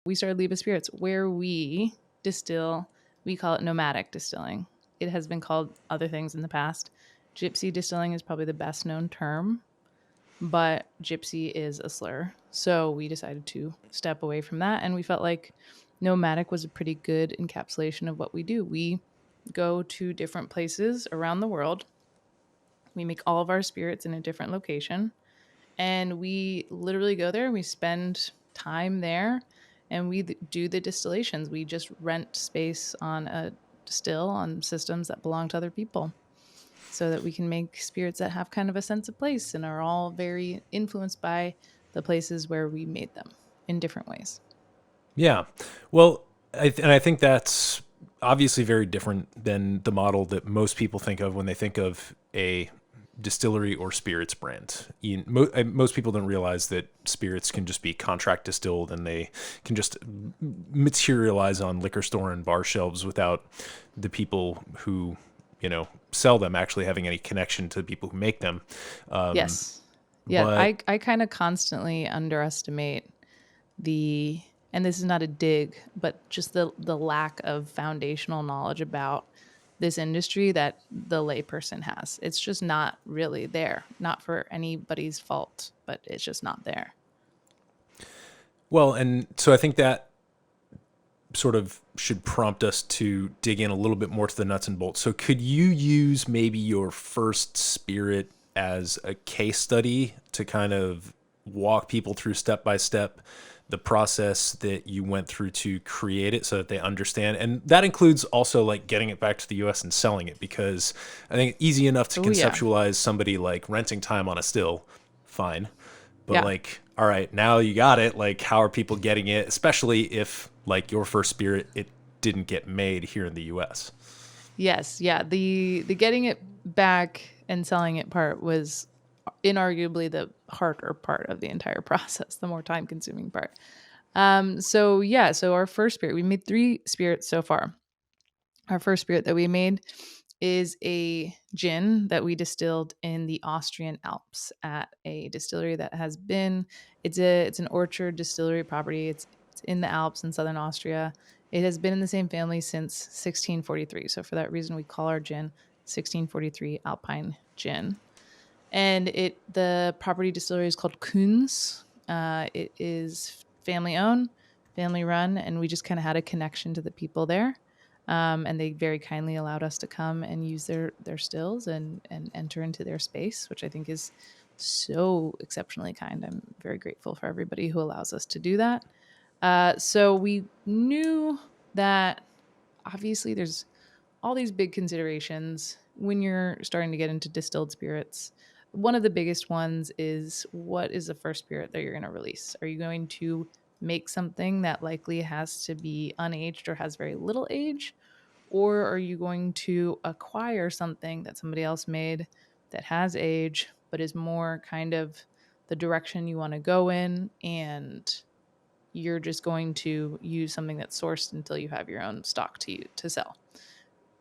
We started Liba Spirits. Where we distill, we call it nomadic distilling. It has been called other things in the past. Gypsy distilling is probably the best known term, but gypsy is a slur. So we decided to step away from that, and we felt like nomadic was a pretty good encapsulation of what we do. We go to different places around the world. We make all of our spirits in a different location, and we literally go there. We spend time there, and we do the distillations. We just rent space on a distill on systems that belong to other people, so that we can make spirits that have kind of a sense of place and are all very influenced by the places where we made them in different ways. Yeah. Well, and I think that's obviously very different than the model that most people think of when they think of a distillery or spirits brand. Most people don't realize that spirits can just be contract distilled and they can just materialize on liquor store and bar shelves without the people who, sell them actually having any connection to the people who make them. Yes. Yeah, But I kind of constantly underestimate the, and this is not a dig, but just the lack of foundational knowledge about this industry that the layperson has. It's just not really there. Not for anybody's fault, but it's just not there. well, and so I think that sort of should prompt us to dig in a little bit more to the nuts and bolts. So could you use maybe your first spirit as a case study to kind of walk people through step by step the process that you went through to create it so that they understand? And that includes also like getting it back to the US and selling it, because I think easy enough to Oh yeah. conceptualize somebody like renting time on a still, fine. But Yeah. like, all right, now you got it. Like, how are people getting it? Especially if like your first spirit, it didn't get made here in the US. Yes, yeah. The getting it back and selling it part was inarguably the harder part of the entire process, the more time consuming part. So yeah, so our first spirit, we made 3 spirits so far. Our first spirit that we made is a gin that we distilled in the Austrian Alps at a distillery that has been, it's an orchard distillery property. It's in the Alps in southern Austria. It has been in the same family since 1643. So for that reason we call our gin 1643 Alpine Gin. And the property distillery is called Kuhns. It is family owned, family run, and we just kind of had a connection to the people there. And they very kindly allowed us to come and use their stills and enter into their space, which I think is so exceptionally kind. I'm very grateful for everybody who allows us to do that. So we knew that obviously there's all these big considerations when you're starting to get into distilled spirits. One of the biggest ones is, what is the first spirit that you're going to release? Are you going to make something that likely has to be unaged or has very little age? Or are you going to acquire something that somebody else made that has age, but is more kind of the direction you want to go in, and you're just going to use something that's sourced until you have your own stock to sell?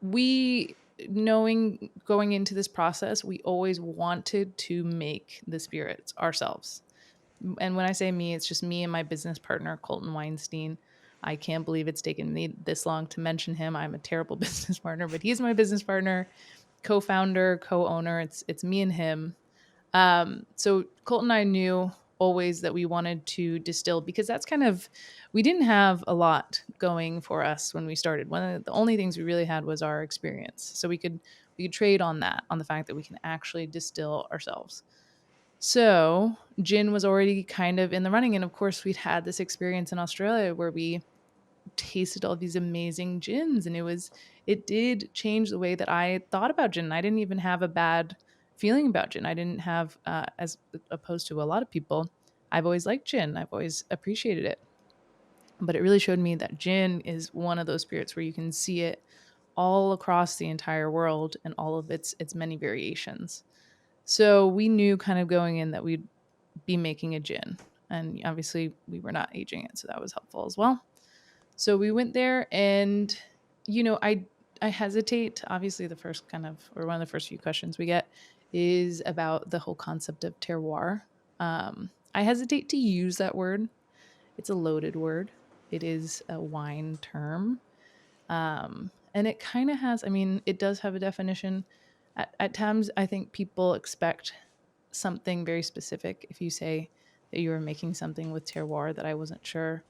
We, knowing going into this process, we always wanted to make the spirits ourselves. And when I say me, it's just me and my business partner, Colton Weinstein. I can't believe it's taken me this long to mention him. I'm a terrible business partner, but he's my business partner, co-founder, co-owner. It's me and him. So Colton and I knew always that we wanted to distill, because that's kind of, we didn't have a lot going for us when we started. One of the only things we really had was our experience. So we could trade on that, on the fact that we can actually distill ourselves. So gin was already kind of in the running. And of course, we'd had this experience in Australia where we tasted all these amazing gins, and it did change the way that I thought about gin. I didn't even have a bad feeling about gin. I didn't have, as opposed to a lot of people, I've always liked gin. I've always appreciated it. But it really showed me that gin is one of those spirits where you can see it all across the entire world and all of its many variations. So we knew kind of going in that we'd be making a gin. And obviously we were not aging it, so that was helpful as well. So we went there, and I hesitate. Obviously, the first kind of, or one of the first few questions we get is about the whole concept of terroir. I hesitate to use that word. It's a loaded word. it is a wine term. And it kind of has, I mean, it does have a definition. At times, I think people expect something very specific. If you say that you were making something with terroir that I wasn't sure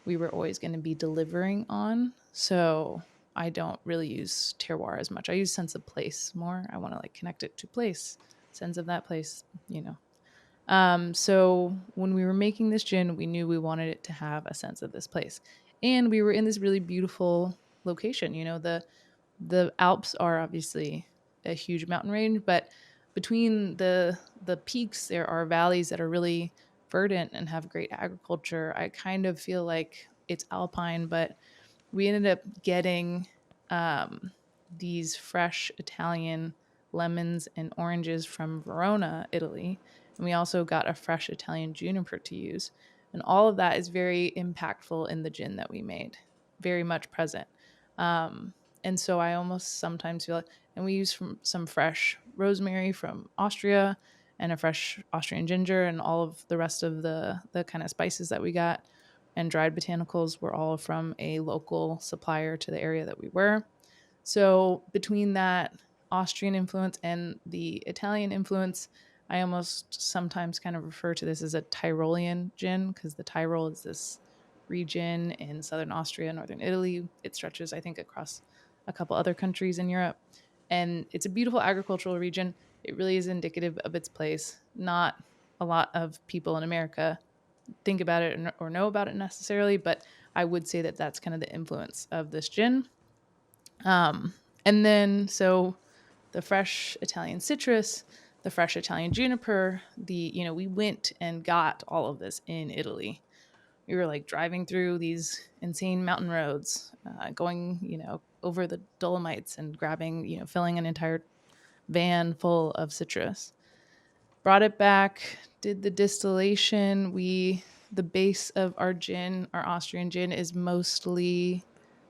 we were always going to be delivering on. So I don't really use terroir as much. I use sense of place more. I want to like connect it to place, sense of that place, you know. So when we were making this gin, we knew we wanted it to have a sense of this place. And we were in this really beautiful location. You know, the Alps are obviously a huge mountain range, but between the peaks there are valleys that are really verdant and have great agriculture. I kind of feel like it's alpine, but we ended up getting um, these fresh Italian lemons and oranges from Verona, Italy. And we also got a fresh Italian juniper to use. And all of that is very impactful in the gin that we made, very much present. And so I almost sometimes feel like, and we use some fresh rosemary from Austria and a fresh Austrian ginger and all of the rest of the kind of spices that we got and dried botanicals were all from a local supplier to the area that we were. So between that Austrian influence and the Italian influence, I almost sometimes kind of refer to this as a Tyrolean gin because the Tyrol is this region in southern Austria, northern Italy. It stretches, I think, across a couple other countries in Europe. And it's a beautiful agricultural region. It really is indicative of its place. Not a lot of people in America think about it or know about it necessarily, but I would say that that's kind of the influence of this gin. And then, so the fresh Italian citrus, the fresh Italian juniper, we went and got all of this in Italy. We were like driving through these insane mountain roads, going, over the Dolomites and grabbing, filling an entire van full of citrus. Brought it back, did the distillation. The base of our gin, our Austrian gin, is mostly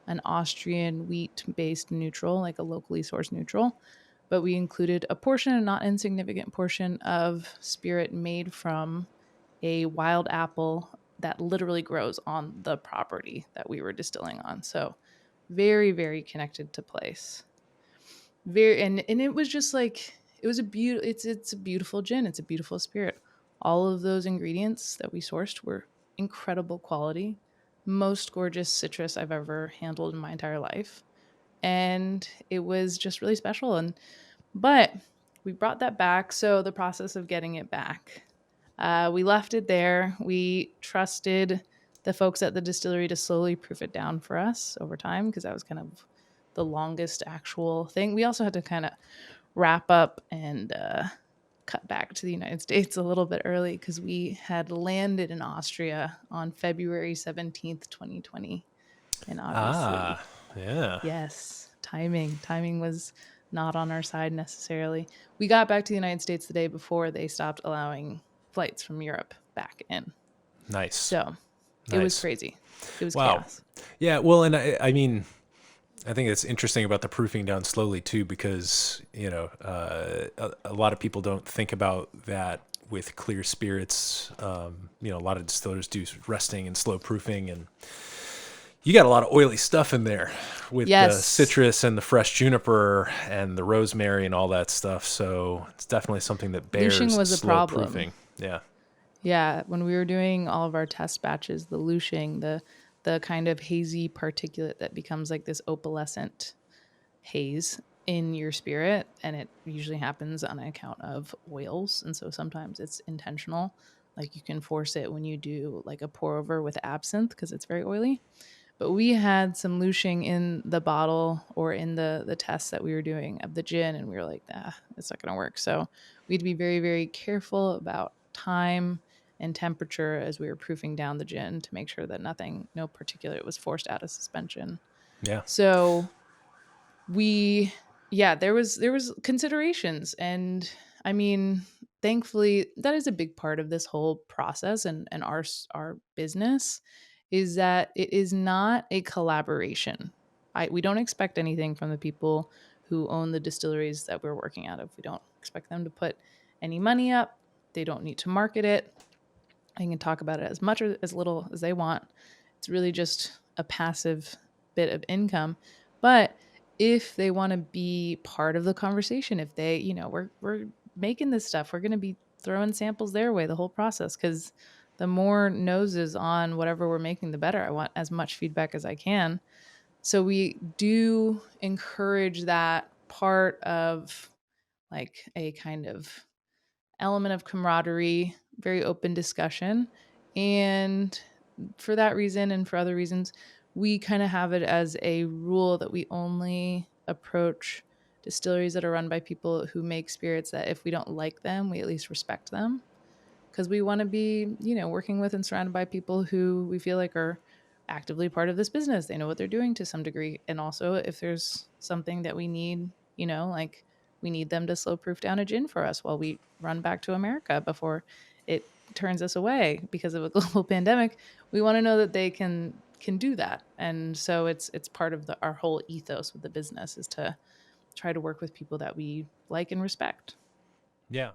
an Austrian wheat based neutral, like a locally sourced neutral. But we included a portion, a not insignificant portion of spirit made from a wild apple that literally grows on the property that we were distilling on. So very, very connected to place. And it was just like it was it's a beautiful gin. It's a beautiful spirit. All of those ingredients that we sourced were incredible quality. Most gorgeous citrus I've ever handled in my entire life. And it was just really special. But we brought that back. So the process of getting it back, we left it there. We trusted the folks at the distillery to slowly proof it down for us over time because that was kind of the longest actual thing. We also had to kind of wrap up and cut back to the United States a little bit early because we had landed in Austria on February 17th, 2020. And obviously, Yeah. yes, timing was not on our side necessarily. We got back to the United States the day before they stopped allowing flights from Europe back in. Nice. So it was crazy. It was Wow. chaos. Yeah. Well, and I mean, I think it's interesting about the proofing down slowly too, because a lot of people don't think about that with clear spirits. A lot of distillers do resting and slow proofing, and you got a lot of oily stuff in there with the citrus and the fresh juniper and the rosemary and all that stuff. So it's definitely something that bears Lushing was a slow problem. proofing. Yeah. Yeah, when we were doing all of our test batches, the lushing, the kind of hazy particulate that becomes like this opalescent haze in your spirit, and it usually happens on account of oils, and so sometimes it's intentional. Like you can force it when you do like a pour over with absinthe because it's very oily. But we had some lushing in the bottle or in the test that we were doing of the gin, and we were like, it's not going to work. So we had to be very, very careful about time and temperature as we were proofing down the gin to make sure that no particulate was forced out of suspension. Yeah. So there was considerations, and I mean, thankfully that is a big part of this whole process and our business is that it is not a collaboration. We don't expect anything from the people who own the distilleries that we're working out of. We don't expect them to put any money up. They don't need to market it. They can talk about it as much or as little as they want. It's really just a passive bit of income. But if they want to be part of the conversation, if they, we're making this stuff, we're going to be throwing samples their way the whole process, because the more noses on whatever we're making, the better. I want as much feedback as I can. So we do encourage that part of like a kind of element of camaraderie, very open discussion. And for that reason and for other reasons, we kind of have it as a rule that we only approach distilleries that are run by people who make spirits that if we don't like them, we at least respect them, because we want to be, working with and surrounded by people who we feel like are actively part of this business. They know what they're doing to some degree. And also, if there's something that we need, like we need them to slow proof down a gin for us while we run back to America before it turns us away because of a global pandemic, we want to know that they can do that. And so it's part of our whole ethos with the business is to try to work with people that we like and respect. Yeah.